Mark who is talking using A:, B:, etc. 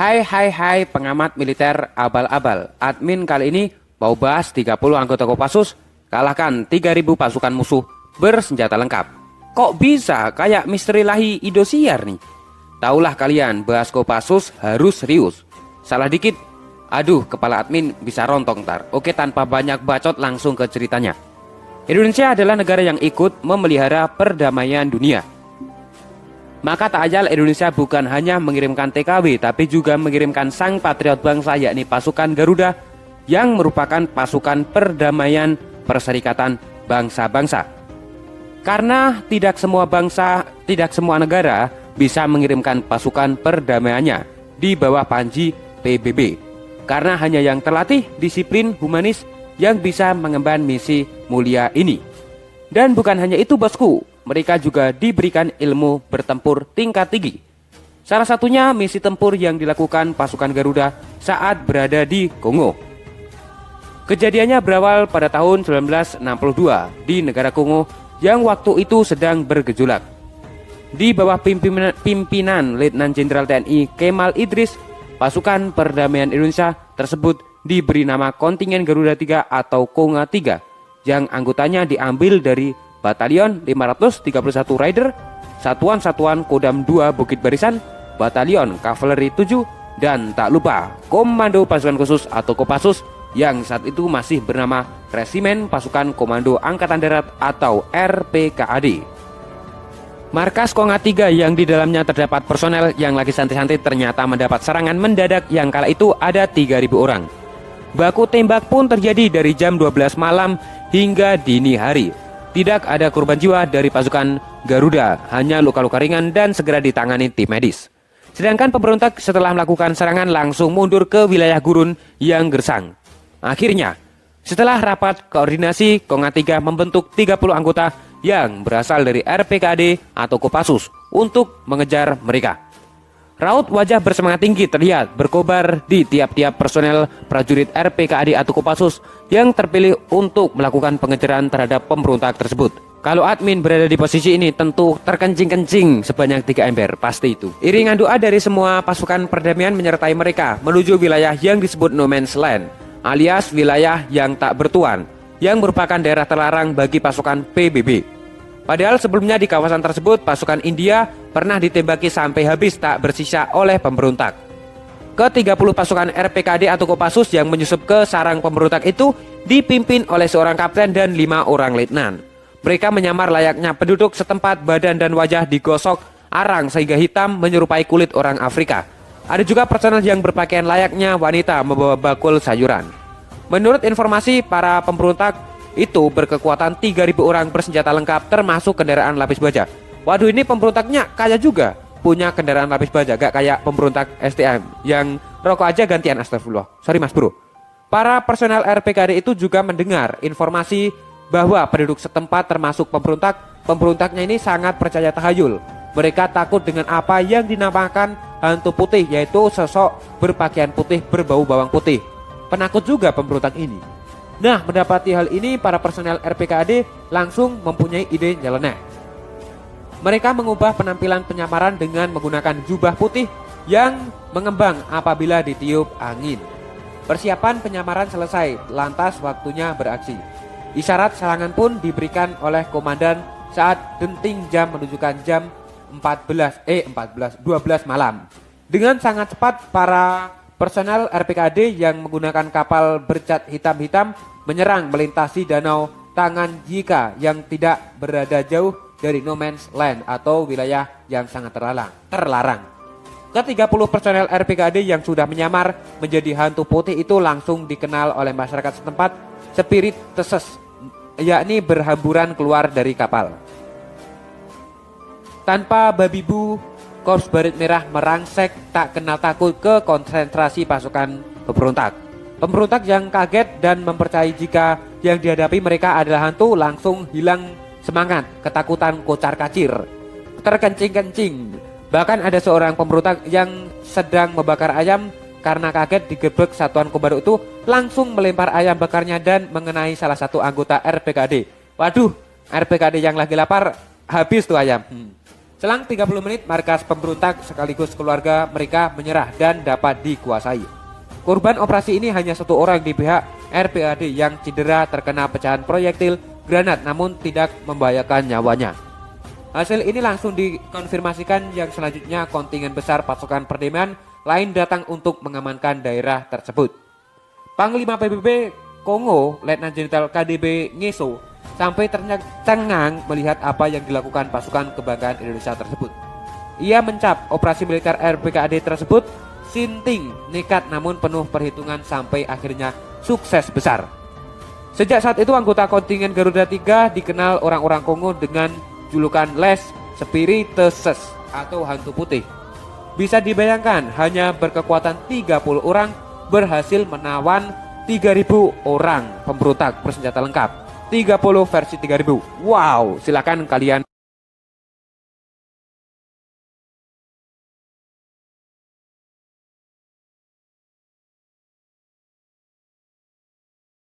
A: Hai pengamat militer abal-abal. Admin kali ini mau bahas 30 anggota Kopassus kalahkan 3.000 pasukan musuh bersenjata lengkap. Kok bisa kayak misteri Lahi Indosiar nih? Taulah kalian, bahas Kopassus harus serius. Salah dikit, aduh kepala admin bisa rontok ntar. Oke, tanpa banyak bacot langsung ke ceritanya. Indonesia adalah negara yang ikut memelihara perdamaian dunia. Maka tak ajal Indonesia bukan hanya mengirimkan TKW, tapi juga mengirimkan sang patriot bangsa, yakni pasukan Garuda, yang merupakan pasukan perdamaian perserikatan bangsa-bangsa. Karena tidak semua bangsa, tidak semua negara bisa mengirimkan pasukan perdamaiannya di bawah panji PBB. Karena hanya yang terlatih, disiplin, humanis yang bisa mengemban misi mulia ini. Dan bukan hanya itu bosku, mereka juga diberikan ilmu bertempur tingkat tinggi. Salah satunya misi tempur yang dilakukan pasukan Garuda saat berada di Kongo. Kejadiannya berawal pada tahun 1962 di negara Kongo yang waktu itu sedang bergejolak. Di bawah pimpinan Letnan Jenderal TNI Kemal Idris, pasukan perdamaian Indonesia tersebut diberi nama Kontingen Garuda 3 atau Konga 3 yang anggotanya diambil dari Batalion 531 Rider, Satuan-Satuan Kodam 2 Bukit Barisan, Batalion Kavaleri 7, dan tak lupa Komando Pasukan Khusus atau Kopassus yang saat itu masih bernama Resimen Pasukan Komando Angkatan Darat atau RPKAD. Markas Konga 3 yang di dalamnya terdapat personel yang lagi santai-santai ternyata mendapat serangan mendadak yang kala itu ada 3.000 orang. Baku tembak pun terjadi dari jam 12 malam hingga dini hari. Tidak ada korban jiwa dari pasukan Garuda, hanya luka-luka ringan dan segera ditangani tim medis. Sedangkan pemberontak setelah melakukan serangan langsung mundur ke wilayah gurun yang gersang. Akhirnya, setelah rapat koordinasi, Konga 3 membentuk 30 anggota yang berasal dari RPKAD atau Kopassus untuk mengejar mereka. Raut wajah bersemangat tinggi terlihat berkobar di tiap-tiap personel prajurit RPKAD atau Kopassus yang terpilih untuk melakukan pengejaran terhadap pemberontak tersebut. Kalau admin berada di posisi ini tentu terkencing-kencing sebanyak 3 ember, pasti itu. Iringan doa dari semua pasukan perdamaian menyertai mereka menuju wilayah yang disebut No Man's Land, alias wilayah yang tak bertuan, yang merupakan daerah terlarang bagi pasukan PBB. Padahal sebelumnya di kawasan tersebut pasukan India pernah ditembaki sampai habis tak bersisa oleh pemberontak. Ke-30 pasukan RPKAD atau Kopassus yang menyusup ke sarang pemberontak itu dipimpin oleh seorang kapten dan 5 orang letnan. Mereka menyamar layaknya penduduk setempat, badan dan wajah digosok arang sehingga hitam menyerupai kulit orang Afrika. Ada juga personel yang berpakaian layaknya wanita membawa bakul sayuran. Menurut informasi, para pemberontak itu berkekuatan 3.000 orang bersenjata lengkap termasuk kendaraan lapis baja. Waduh, ini pemberontaknya kaya juga, punya kendaraan lapis baja, gak kayak pemberontak STM yang rokok aja gantian. Astagfirullah, sorry mas bro. Para personel RPKAD itu juga mendengar informasi bahwa penduduk setempat termasuk pemberontaknya ini sangat percaya tahayul. Mereka takut dengan apa yang dinamakan hantu putih, yaitu sosok berpakaian putih berbau bawang putih. Penakut juga pemberontak ini. Nah, mendapati hal ini, para personel RPKAD langsung mempunyai ide nyeleneh. Mereka mengubah penampilan penyamaran dengan menggunakan jubah putih yang mengembang apabila ditiup angin. Persiapan penyamaran selesai, lantas waktunya beraksi. Isyarat serangan pun diberikan oleh komandan saat denting jam menunjukkan jam 12 malam. Dengan sangat cepat, para personel RPKAD yang menggunakan kapal bercat hitam-hitam menyerang melintasi danau Tanganyika yang tidak berada jauh dari No Man's Land atau wilayah yang sangat terlarang. Ke-30 personel RPKAD yang sudah menyamar menjadi hantu putih itu langsung dikenal oleh masyarakat setempat spirit teses, yakni berhamburan keluar dari kapal. Tanpa babi bu, Korps Baret Merah merangsek tak kenal takut ke konsentrasi pasukan pemberontak. Pemberontak yang kaget dan mempercayai jika yang dihadapi mereka adalah hantu langsung hilang semangat, ketakutan kocar-kacir, terkencing-kencing. Bahkan ada seorang pemberontak yang sedang membakar ayam karena kaget digebek satuan komando itu langsung melempar ayam bakarnya dan mengenai salah satu anggota RPKAD. Waduh, RPKAD yang lagi lapar habis tuh ayam. Selang 30 menit, markas pemberontak sekaligus keluarga mereka menyerah dan dapat dikuasai. Korban operasi ini hanya satu orang di pihak RPAD yang cedera terkena pecahan proyektil granat namun tidak membahayakan nyawanya. Hasil ini langsung dikonfirmasikan yang selanjutnya kontingen besar pasukan perdamaian lain datang untuk mengamankan daerah tersebut. Panglima PBB Kongo, Letnan Jenderal KDB Ngeso, sampai tercengang melihat apa yang dilakukan pasukan kebanggaan Indonesia tersebut. Ia mencap operasi militer RPKAD tersebut sinting, nekat namun penuh perhitungan sampai akhirnya sukses besar. Sejak saat itu anggota kontingen Garuda 3 dikenal orang-orang Kongo dengan julukan Les Spirituses atau hantu putih. Bisa dibayangkan hanya berkekuatan 30 orang berhasil menawan 3.000 orang pemberontak bersenjata lengkap. 30 versi 3.000. Wow, silakan kalian